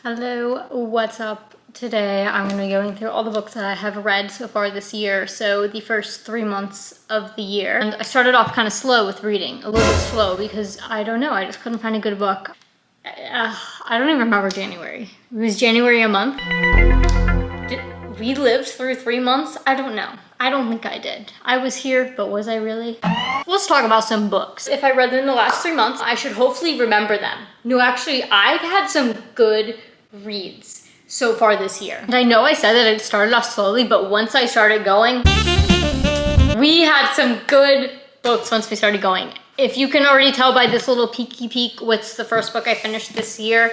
Hello, what's up? Today I'm going to be going through all the books that I have read so far this year, so the first 3 months of the year. And I started off kind of slow with reading, a little bit slow because I don't know, I just couldn't find a good book. I don't even remember January. Was January a month? We lived through 3 months? I don't know. I don't think I did. I was here, but was I really? Let's talk about some books. If I read them in the last 3 months, I should hopefully remember them. No, actually, I've had some good reads so far this year. And I know I said that it started off slowly, but once I started going, we had some good books once we started going. If you can already tell by this little peeky peek, what's the first book I finished this year?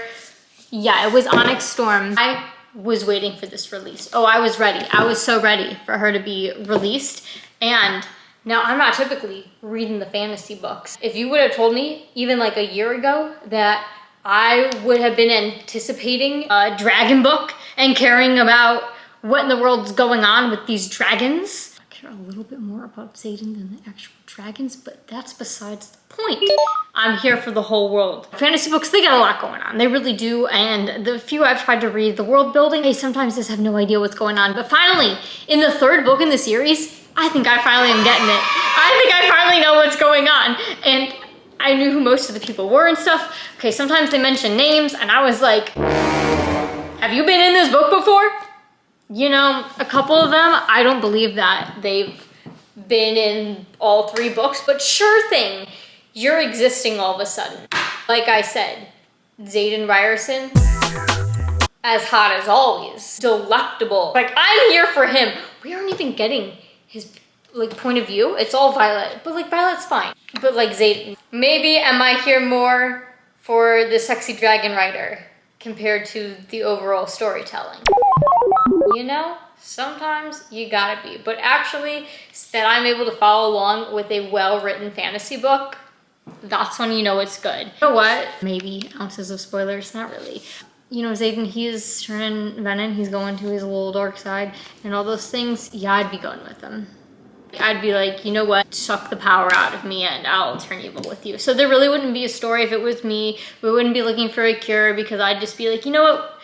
Yeah, it was Onyx Storm. I was waiting for this release. Oh, I was ready. I was so ready for her to be released. And now I'm not typically reading the fantasy books. If you would have told me even like a year ago that I would have been anticipating a dragon book and caring about what in the world's going on with these dragons. I care a little bit more about Xaden than the actual dragons, but that's besides the point. I'm here for the whole world. Fantasy books, they got a lot going on. They really do. And the few I've tried to read, the world building, I sometimes just have no idea what's going on. But finally, in the third book in the series, I think I finally am getting it. I think I finally know what's going on. And I knew who most of the people were and stuff. Okay, sometimes they mention names and I was like, have you been in this book before? You know, a couple of them, I don't believe that they've been in all 3 books, but sure thing, you're existing all of a sudden. Like I said, Xaden Ryerson, as hot as always, delectable. Like, I'm here for him. We aren't even getting his like point of view. It's all Violet, but like Violet's fine. But like Xaden, maybe am I here more for the sexy dragon rider compared to the overall storytelling? You know, sometimes you gotta be. But actually, that I'm able to follow along with a well-written fantasy book, that's when you know it's good. You know what? Maybe ounces of spoilers, not really. You know, Xaden, he's turning venom, he's going to his little dark side and all those things. Yeah, I'd be going with him. I'd be like, you know what, suck the power out of me and I'll turn evil with you. So there really wouldn't be a story if it was me. We wouldn't be looking for a cure because I'd just be like, you know what,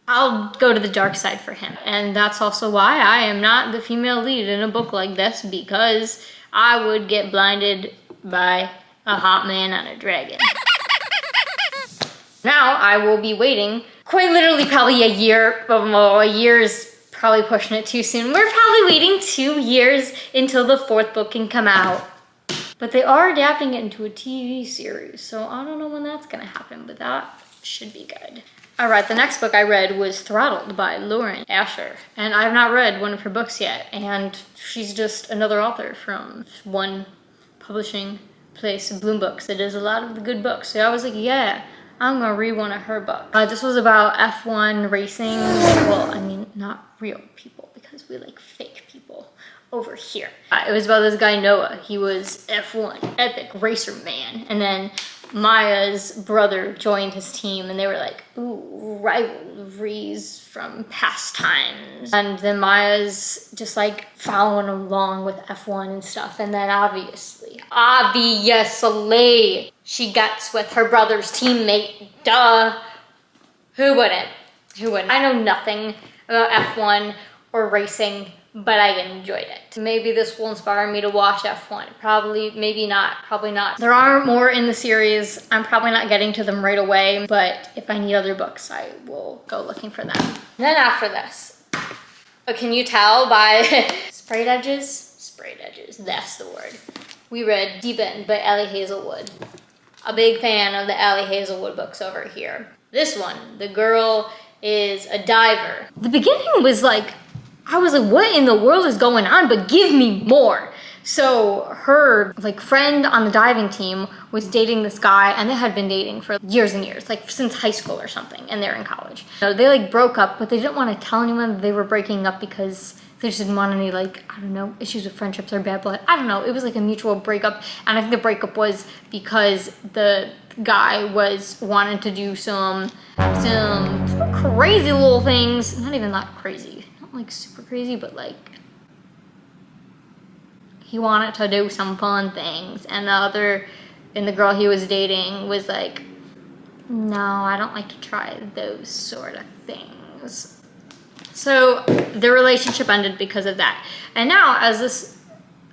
I'll go to the dark side for him. And that's also why I am not the female lead in a book like this, because I would get blinded by a hot man on a dragon. Now I will be waiting quite literally probably a year, but a year's probably pushing it too soon. We're probably waiting 2 years until the 4th book can come out. But they are adapting it into a TV series, so I don't know when that's gonna happen, but that should be good. All right, the next book I read was Throttled by Lauren Asher. And I've not read one of her books yet, and she's just another author from one publishing place, Bloom Books, that does a lot of the good books. So I was like, yeah, I'm gonna read one of her books. This was about F1 racing. Well, I mean, not real people, because we like fake people over here. It was about this guy, Noah. He was F1, epic racer man. And then Maya's brother joined his team and they were like, ooh, rivalries from past times. And then Maya's just like following along with F1 and stuff. And then obviously, she gets with her brother's teammate, duh. Who wouldn't? Who wouldn't? I know nothing about F1 or racing, but I enjoyed it. Maybe this will inspire me to watch F1. Probably, maybe not, probably not. There are more in the series. I'm probably not getting to them right away, but if I need other books, I will go looking for them. And then after this, can you tell by sprayed edges? Sprayed edges, that's the word. We read Deep End by Elle Hazelwood. A big fan of the Elle Hazelwood books over here. This one, the girl is a diver. The beginning was like, I was like, what in the world is going on? But give me more. So her like friend on the diving team was dating this guy, and they had been dating for years and years, like since high school or something, and they're in college. So they like broke up, but they didn't want to tell anyone that they were breaking up because they just didn't want any like, I don't know, issues with friendships or bad blood. I don't know, it was like a mutual breakup. And I think the breakup was because the guy was wanting to do some crazy little things. Not even that crazy, not like super crazy, but like he wanted to do some fun things, and the girl he was dating was like, no, I don't like to try those sort of things. So the relationship ended because of that. And now as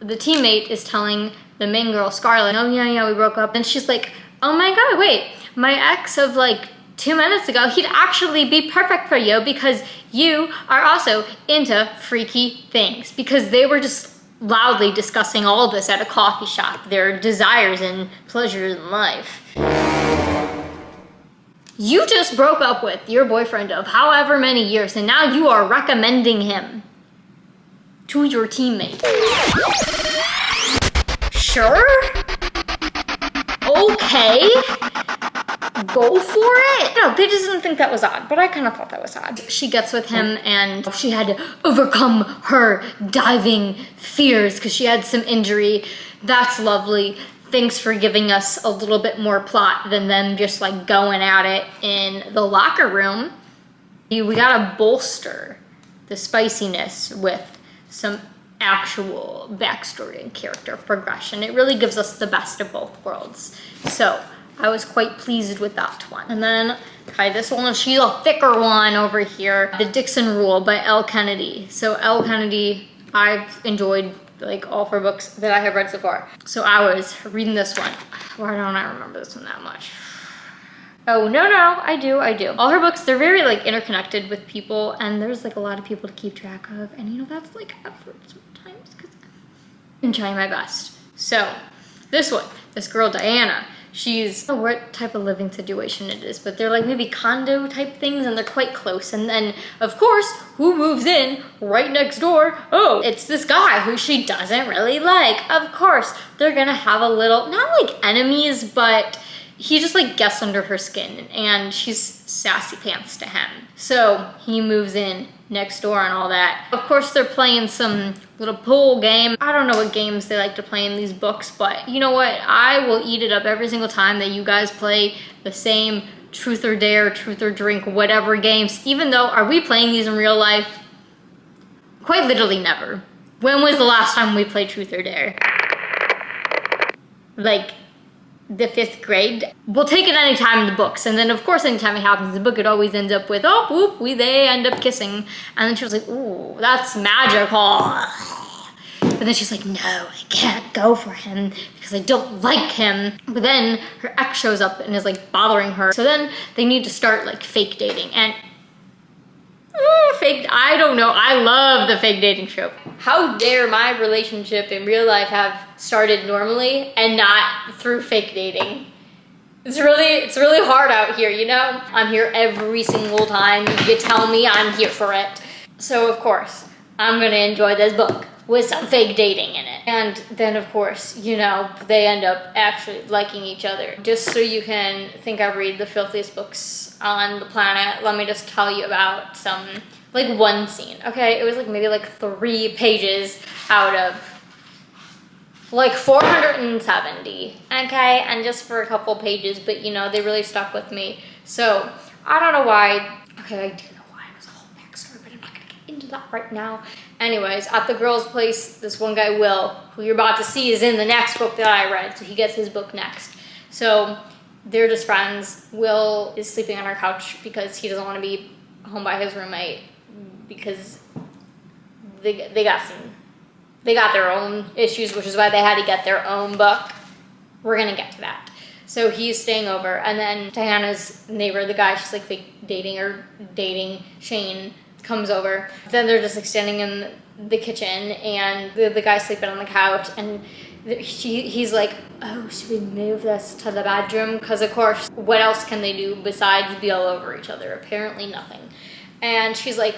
the teammate is telling the main girl, Scarlett, oh yeah, we broke up. And she's like, oh my God, wait, my ex of like 2 minutes ago, he'd actually be perfect for you because you are also into freaky things. Because they were just loudly discussing all this at a coffee shop, their desires and pleasures in life. You just broke up with your boyfriend of however many years, and now you are recommending him to your teammate. Sure? Okay. Go for it. No, they just didn't think that was odd, but I kind of thought that was odd. She gets with him and she had to overcome her diving fears because she had some injury. That's lovely. Thanks for giving us a little bit more plot than them just like going at it in the locker room. We gotta bolster the spiciness with some actual backstory and character progression. It really gives us the best of both worlds. So I was quite pleased with that one. And then, okay, this one, she's a thicker one over here. The Dixon Rule by Elle Kennedy. So Elle Kennedy, I've enjoyed like all of her books that I have read so far. So I was reading this one. Why don't I remember this one that much? Oh, no, I do. All her books, they're very like interconnected with people, and there's like a lot of people to keep track of. And you know, that's like effort sometimes because I'm trying my best. So this one, this girl, Diana, she's, I don't know what type of living situation it is, but they're like maybe condo type things and they're quite close. And then of course, who moves in right next door? Oh, it's this guy who she doesn't really like. Of course, they're gonna have a little, not like enemies, but he just like gets under her skin and she's sassy pants to him. So he moves in next door and all that. Of course, they're playing some little pool game. I don't know what games they like to play in these books, but you know what? I will eat it up every single time that you guys play the same truth or dare, truth or drink, whatever games. Even though, are we playing these in real life? Quite literally never. When was the last time we played truth or dare? Like the 5th grade. We'll take it anytime in the books. And then of course, anytime it happens in the book, it always ends up with, oh, whoop, they end up kissing. And then she was like, ooh, that's magical. But then she's like, no, I can't go for him because I don't like him. But then her ex shows up and is like bothering her. So then they need to start like fake dating. And I don't know. I love the fake dating trope. How dare my relationship in real life have started normally and not through fake dating? It's really hard out here, you know? I'm here every single time you tell me, I'm here for it. So of course, I'm gonna enjoy this book with some fake dating in it. And then of course, you know, they end up actually liking each other. Just so you can think I read the filthiest books on the planet, let me just tell you about some, like one scene, okay? It was like maybe like 3 pages out of like 470, okay? And just for a couple pages, but you know, they really stuck with me. So I don't know why, okay, I do know why, it was a whole backstory, but I'm not gonna get into that right now. Anyways, at the girl's place, this one guy, Will, who you're about to see is in the next book that I read, so he gets his book next. So they're just friends. Will is sleeping on our couch because he doesn't want to be home by his roommate because they got their own issues, which is why they had to get their own book. We're gonna get to that. So he's staying over, and then Diana's neighbor, the guy she's like fake dating, Shane, comes over. Then they're just like standing in the kitchen, and the guy's sleeping on the couch, and he's like, oh, should we move this to the bedroom? Because of course, what else can they do besides be all over each other? Apparently nothing. And she's like,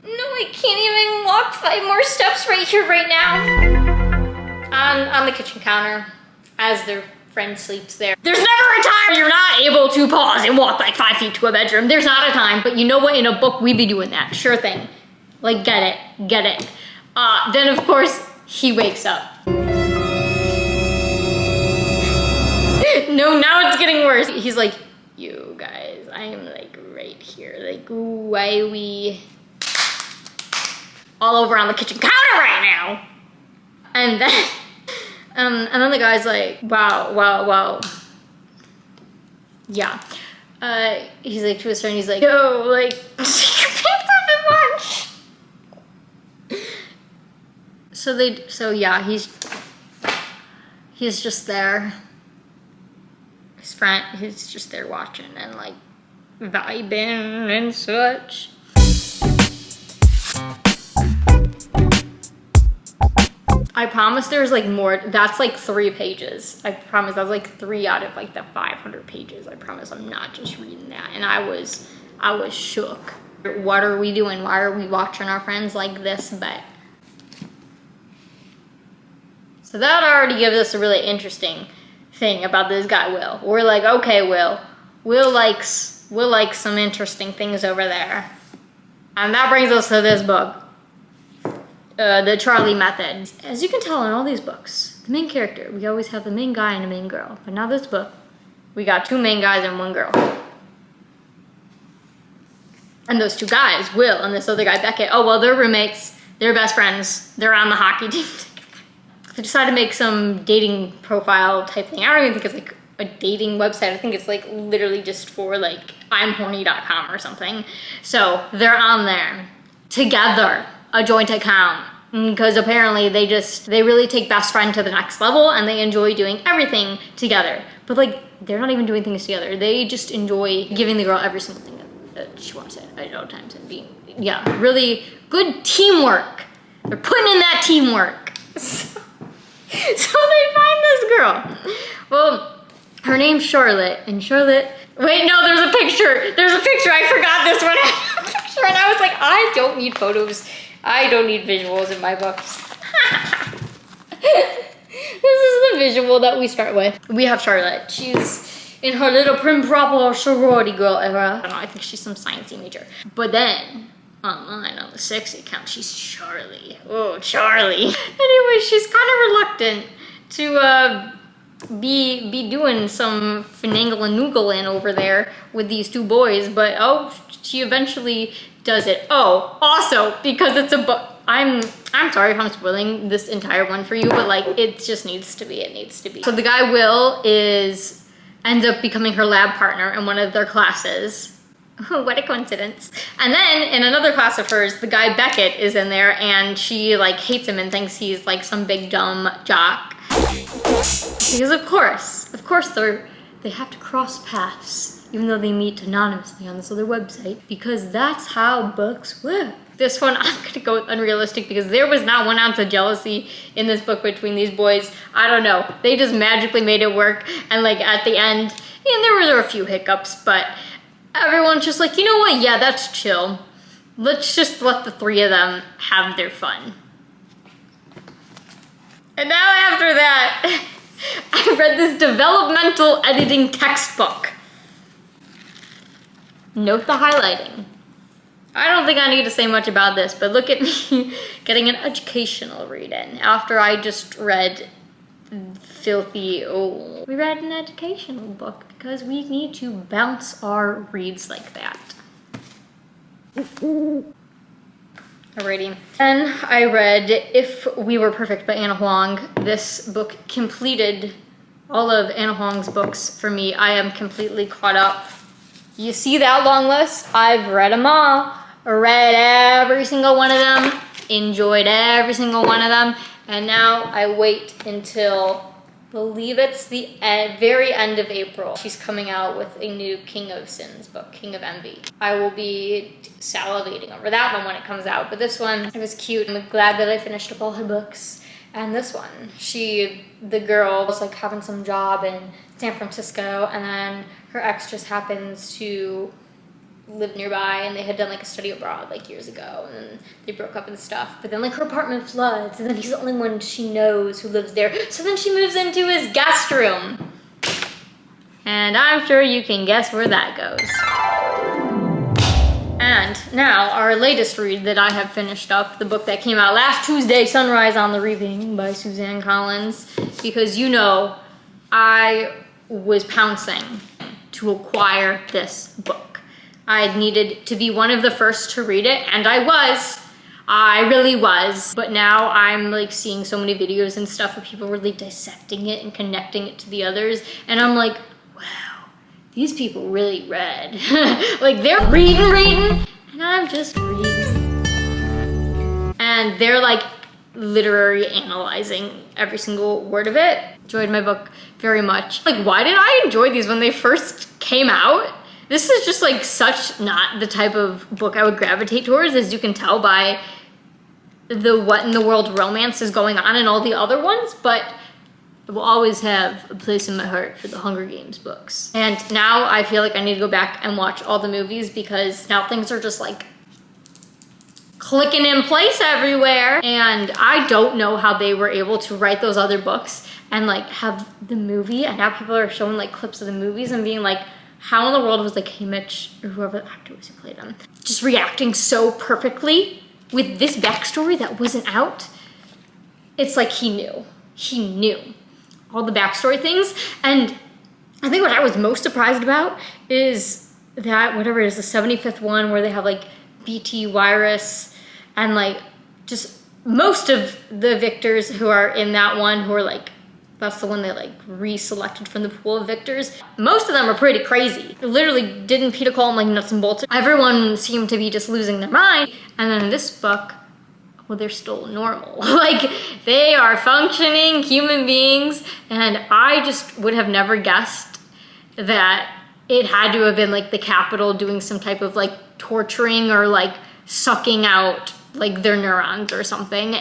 no, I can't even walk 5 more steps right here, right now. On the kitchen counter, as their friend sleeps there. There's never a time where you're not able to pause and walk like 5 feet to a bedroom. There's not a time, but you know what? In a book, we'd be doing that. Sure thing. Like, get it. Then of course, he wakes up. No, now it's getting worse. He's like, you guys, I am like right here. Like, why are we all over on the kitchen counter right now? And then the guy's like, wow. Yeah. he's like to his friend, he's like, yo, like, take your pants off and watch. So yeah, he's just there. His friend, he's just there watching and like vibing and such. I promise there's like more. That's like 3 pages. I promise that's like 3 out of like the 500 pages. I promise I'm not just reading that. And I was shook. What are we doing? Why are we watching our friends like this? But so that already gives us a really interesting thing about this guy, Will. We're like, okay, Will likes some interesting things over there. And that brings us to this book. The Charlie Method. As you can tell in all these books, the main character, we always have the main guy and the main girl. But now this book, we got 2 main guys and 1 girl. And those 2 guys, Will and this other guy, Beckett, oh, well, they're roommates. They're best friends. They're on the hockey team together. They decided to make some dating profile type thing. I don't even think it's like a dating website. I think it's like literally just for like imhorny.com or something. So they're on there together. A joint account, because apparently they really take best friend to the next level and they enjoy doing everything together. But like, they're not even doing things together. They just enjoy giving the girl every single thing that she wants at all times and being, yeah, really good teamwork. They're putting in that teamwork. So they find this girl. Well, her name's Charlotte, and Charlotte, wait, no, there's a picture. I forgot this one. And I was like, I don't need photos. I don't need visuals in my books. This is the visual that we start with. We have Charlotte. She's in her little prim proper sorority girl era. I don't know, I think she's some sciencey major. But then, online on the sexy account, she's Charlie. Oh, Charlie. Anyway, she's kind of reluctant to be doing some finagling over there with these 2 boys, but oh, she eventually does it. Oh, also, because it's a book. I'm sorry if I'm spoiling this entire one for you, but like, it just needs to be. It needs to be. So the guy Will ends up becoming her lab partner in one of their classes. Oh, what a coincidence. And then in another class of hers, the guy Beckett is in there and she like hates him and thinks he's like some big dumb jock. Because of course they have to cross paths, even though they meet anonymously on this other website, because that's how books work. This one, I'm gonna go with unrealistic because there was not 1 ounce of jealousy in this book between these boys. I don't know, they just magically made it work, and like at the end, there were a few hiccups, but everyone's just like, you know what, yeah, that's chill. Let's just let the 3 of them have their fun. And now after that, I read this developmental editing textbook. Note the highlighting. I don't think I need to say much about this, but look at me getting an educational read-in after I just read filthy, oh. We read an educational book because we need to bounce our reads like that. Alrighty. Then I read If We Were Perfect by Anna Huang. This book completed all of Anna Huang's books for me. I am completely caught up. You see that long list? I've read them all. Read every single one of them. Enjoyed every single one of them. And now I wait until, I believe it's the very end of April. She's coming out with a new King of Sins book, King of Envy. I will be salivating over that one when it comes out. But this one, it was cute. I'm glad that I finished up all her books. And this one, the girl was like having some job in San Francisco, and then her ex just happens to live nearby, and they had done like a study abroad like years ago, and then they broke up and stuff. But then like her apartment floods, and then he's the only one she knows who lives there. So then she moves into his guest room. And I'm sure you can guess where that goes. And now our latest read that I have finished up, the book that came out last Tuesday, Sunrise on the Reaping by Suzanne Collins, because I was pouncing to acquire this book. I needed to be one of the first to read it, and I was. I really was. But now I'm like seeing so many videos and stuff of people really dissecting it and connecting it to the others, and I'm like, wow, these people really read. Like they're reading, and I'm just reading. And they're like literally analyzing every single word of it. Enjoyed my book very much. Like, why did I enjoy these when they first came out? This is just like such not the type of book I would gravitate towards, as you can tell by the what in the world romance is going on in all the other ones, but I will always have a place in my heart for the Hunger Games books. And now I feel like I need to go back and watch all the movies, because now things are just like clicking in place everywhere. And I don't know how they were able to write those other books and like have the movie, and now people are showing like clips of the movies and being like, how in the world was like Haymitch, or whoever the actor was who played him, just reacting so perfectly with this backstory that wasn't out? It's like he knew all the backstory things. And I think what I was most surprised about is that whatever it is, the 75th one, where they have like BT Yarros and like just most of the victors who are in that one, who are like, that's the one they like reselected from the pool of victors. Most of them are pretty crazy. Literally, didn't Peter call them like nuts and bolts? Everyone seemed to be just losing their mind. And then in this book, well, they're still normal. Like, they are functioning human beings. And I just would have never guessed that it had to have been like the Capitol doing some type of like torturing or like sucking out like their neurons or something,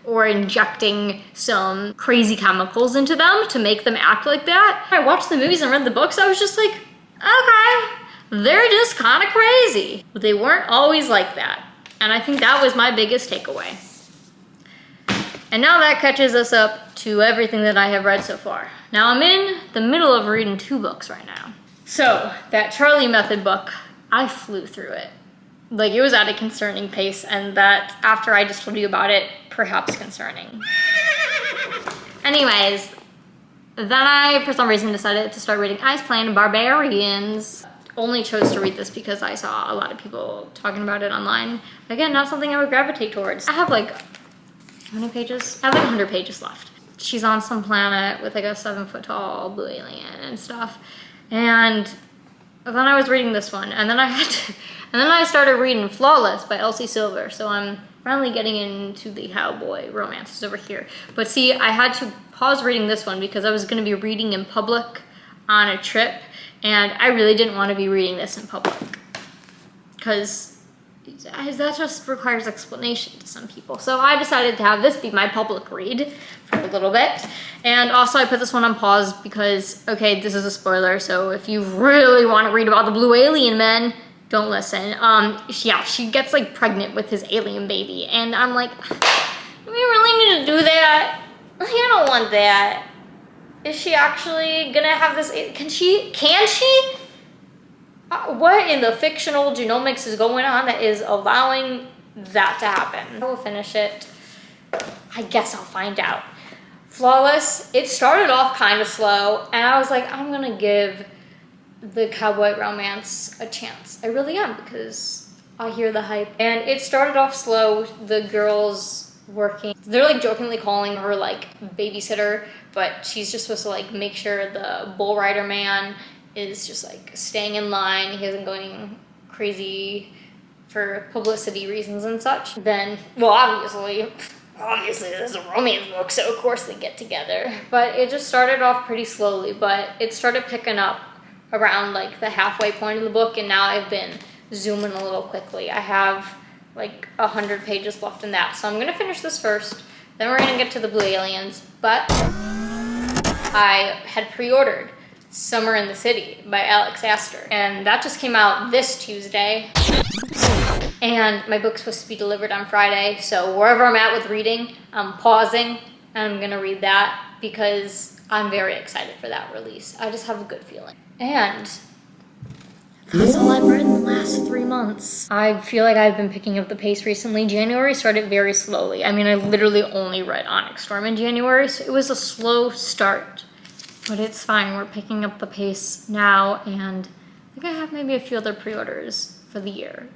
or injecting some crazy chemicals into them to make them act like that. I watched the movies and read the books, I was just like, okay, they're just kind of crazy. But they weren't always like that. And I think that was my biggest takeaway. And now that catches us up to everything that I have read so far. Now I'm in the middle of reading 2 books right now. So that Charlie Method book, I flew through it. Like, it was at a concerning pace, and that, after I just told you about it, perhaps concerning. Anyways, then I, for some reason, decided to start reading Ice Plain Barbarians. Only chose to read this because I saw a lot of people talking about it online. Again, not something I would gravitate towards. I have like, how many pages? I have like 100 pages left. She's on some planet with like a 7-foot-tall blue alien and stuff. And then I was reading this one, and then I started reading Flawless by Elsie Silver. So I'm finally getting into the cowboy romances over here. But see, I had to pause reading this one because I was going to be reading in public on a trip, and I really didn't want to be reading this in public because that just requires explanation to some people. So I decided to have this be my public read for a little bit. And also I put this one on pause because, okay, this is a spoiler, so if you really want to read about the blue alien men, don't listen. Yeah, she gets like pregnant with his alien baby, and I'm like, do we really need to do that? I don't want that. Is she actually gonna have this? Can she? What in the fictional genomics is going on that is allowing that to happen? I will finish it. I guess I'll find out. Flawless, it started off kind of slow, and I was like, I'm gonna give the cowboy romance a chance. I really am, because I hear the hype. And it started off slow. The girls working, they're like jokingly calling her like babysitter, but she's just supposed to like make sure the bull rider man is just like staying in line. He isn't going crazy for publicity reasons and such. Then, well, obviously this is a romance book, so of course they get together. But it just started off pretty slowly, but it started picking up around like the halfway point of the book, and now I've been zooming a little quickly. I have like 100 pages left in that, so I'm gonna finish this first, then we're gonna get to the blue aliens. But I had pre-ordered Summer in the City by Alex Astor, and that just came out this Tuesday, and my book's supposed to be delivered on Friday, so wherever I'm at with reading, I'm pausing and I'm gonna read that because I'm very excited for that release. I just have a good feeling. And that's all I've read in the last 3 months. I feel like I've been picking up the pace recently. January started very slowly. I mean, I literally only read Onyx Storm in January, so it was a slow start. But it's fine, we're picking up the pace now, and I think I have maybe a few other pre-orders for the year.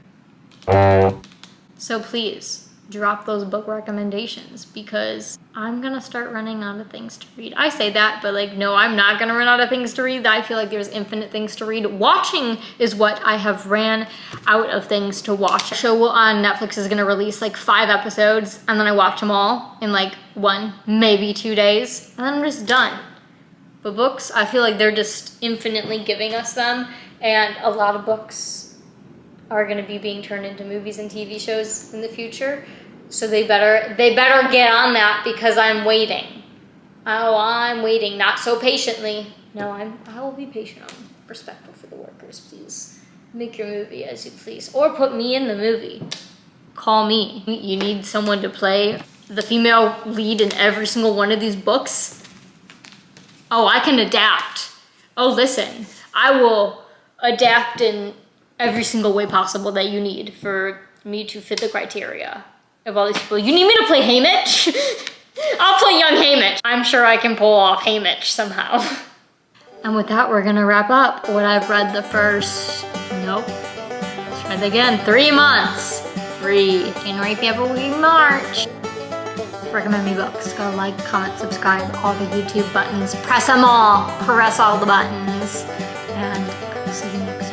So please, drop those book recommendations because I'm gonna start running out of things to read. I say that, but like, no, I'm not gonna run out of things to read. I feel like there's infinite things to read. Watching is what I have ran out of things to watch. A show on Netflix is gonna release like 5 episodes and then I watch them all in like 1, maybe 2 days, and then I'm just done. But books, I feel like they're just infinitely giving us them, and a lot of books are gonna be being turned into movies and TV shows in the future. So they better get on that because I'm waiting. Oh, I'm waiting, not so patiently. No, I will be patient. I'm respectful for the workers, please. Make your movie as you please. Or put me in the movie. Call me. You need someone to play the female lead in every single one of these books? Oh, I can adapt. Oh, listen, I will adapt in every single way possible that you need for me to fit the criteria of all these people. You need me to play Haymitch? I'll play young Haymitch. I'm sure I can pull off Haymitch somehow. And with that, we're gonna wrap up what I've read the first, nope, let's try that again, 3 months. 3, January, February, March. Recommend me books. Go like, comment, subscribe, all the YouTube buttons. Press them all. Press all the buttons. And I'll see you next time.